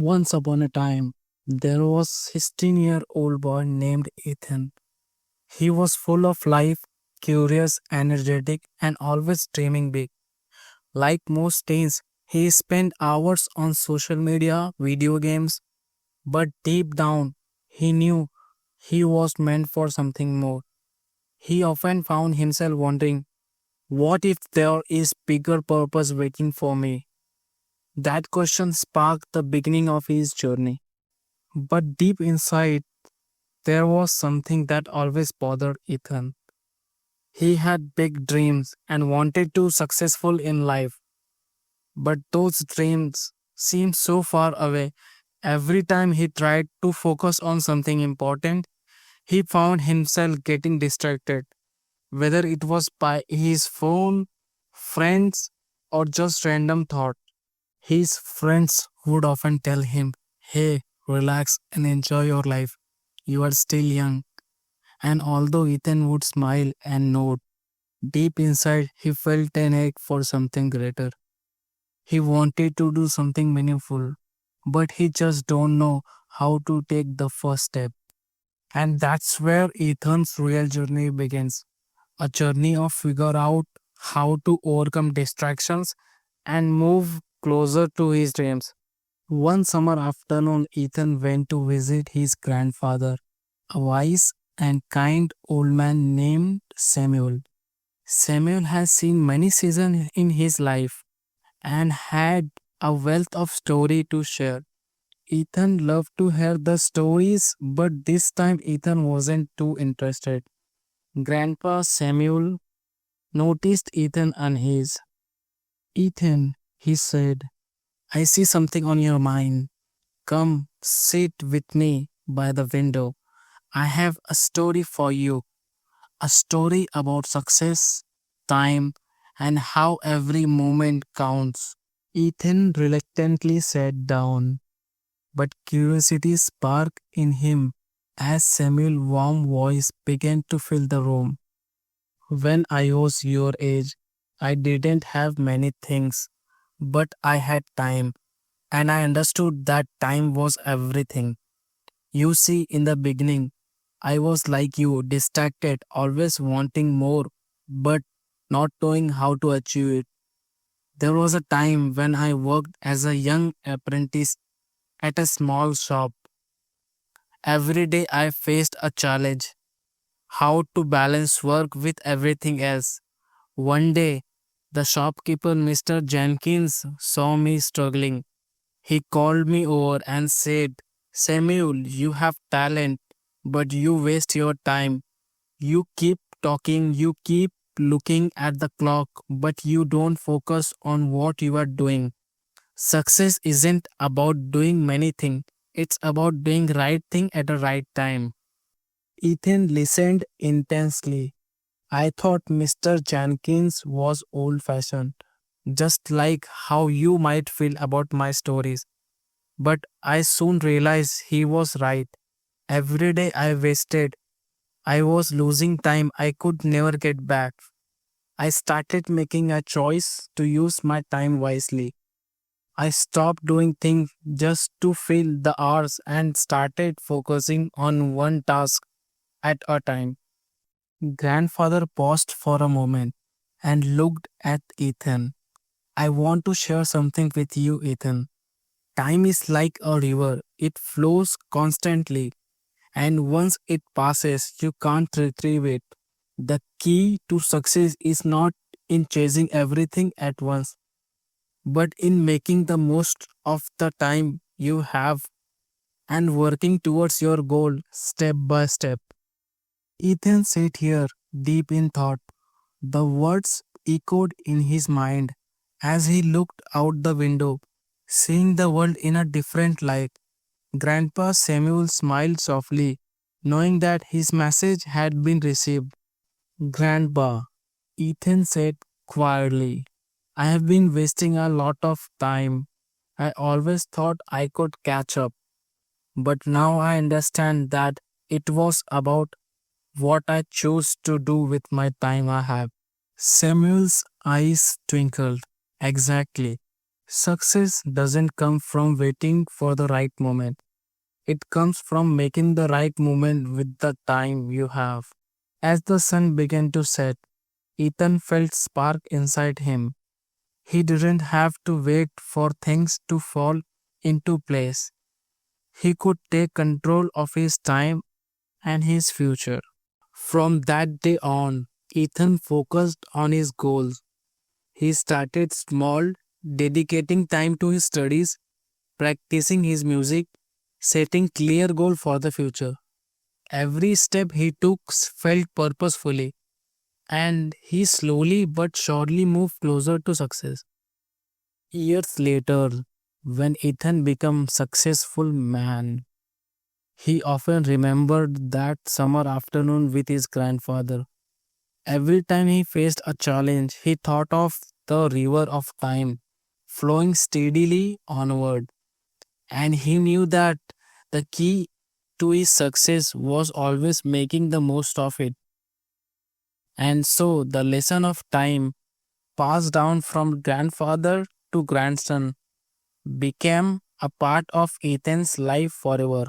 Once upon a time, there was 16-year-old boy named Ethan. He was full of life, curious, energetic, and always dreaming big. Like most teens, he spent hours on social media, video games, but deep down, he knew he was meant for something more. He often found himself wondering, what if there is bigger purpose waiting for me? That question sparked the beginning of his journey. But deep inside, there was something that always bothered Ethan. He had big dreams and wanted to successful in life, but those dreams seemed so far away. Every time he tried to focus on something important, he found himself getting distracted, whether it was by his phone, friends, or just random thought. His friends would often tell him, "Hey, relax and enjoy your life. You are still young." And although Ethan would smile and nod, deep inside he felt an ache for something greater. He wanted to do something meaningful, but he just don't know how to take the first step. And that's where Ethan's real journey begins. A journey of figure out how to overcome distractions and move closer to his dreams. One summer afternoon, Ethan went to visit his grandfather, a wise and kind old man named Samuel. Samuel has seen many seasons in his life and had a wealth of story to share. Ethan loved to hear the stories, but this time Ethan wasn't too interested. Grandpa Samuel noticed Ethan uneasy. "Ethan," he said, "I see something on your mind. Come sit with me by the window. I have a story for you, a story about success, time, and how every moment counts." Ethan reluctantly sat down, but curiosity sparked in him as Samuel's warm voice began to fill the room. "When I was your age, I didn't have many things, but I had time, and I understood that time was everything. You see, in the beginning, I was like you, distracted, always wanting more, but not knowing how to achieve it. There was a time when I worked as a young apprentice at a small shop. Every day I faced a challenge, how to balance work with everything else. One day, the shopkeeper, Mr. Jenkins, saw me struggling. He called me over and said, "Samuel, you have talent, but you waste your time. You keep talking, you keep looking at the clock, but you don't focus on what you are doing. Success isn't about doing many things, it's about doing right thing at the right time." Ethan listened intensely. I thought Mr. Jenkins was old fashioned, just like how you might feel about my stories. But I soon realized he was right. Every day I wasted, I was losing time I could never get back. I started making a choice to use my time wisely. I stopped doing things just to fill the hours and started focusing on one task at a time. Grandfather paused for a moment and looked at Ethan. "I want to share something with you, Ethan. Time is like a river, it flows constantly, and once it passes, you can't retrieve it. The key to success is not in chasing everything at once, but in making the most of the time you have and working towards your goal step by step." Ethan sat here, deep in thought. The words echoed in his mind as he looked out the window, seeing the world in a different light. Grandpa Samuel smiled softly, knowing that his message had been received. "Grandpa," Ethan said quietly, "I have been wasting a lot of time. I always thought I could catch up, but now I understand that it was about what I choose to do with my time I have. Samuel's eyes twinkled. Exactly. Success doesn't come from waiting for the right moment. It comes from making the right moment with the time you have. As the sun began to set, Ethan felt spark inside him. He didn't have to wait for things to fall into place. He could take control of his time and his future. From that day on, Ethan focused on his goals. He started small, dedicating time to his studies, practicing his music, setting clear goal for the future. Every step he took felt purposefully, and he slowly but surely moved closer to success. Years later, when Ethan became successful man, he often remembered that summer afternoon with his grandfather. Every time he faced a challenge, he thought of the river of time flowing steadily onward, and he knew that the key to his success was always making the most of it. And so the lesson of time passed down from grandfather to grandson became a part of Ethan's life forever.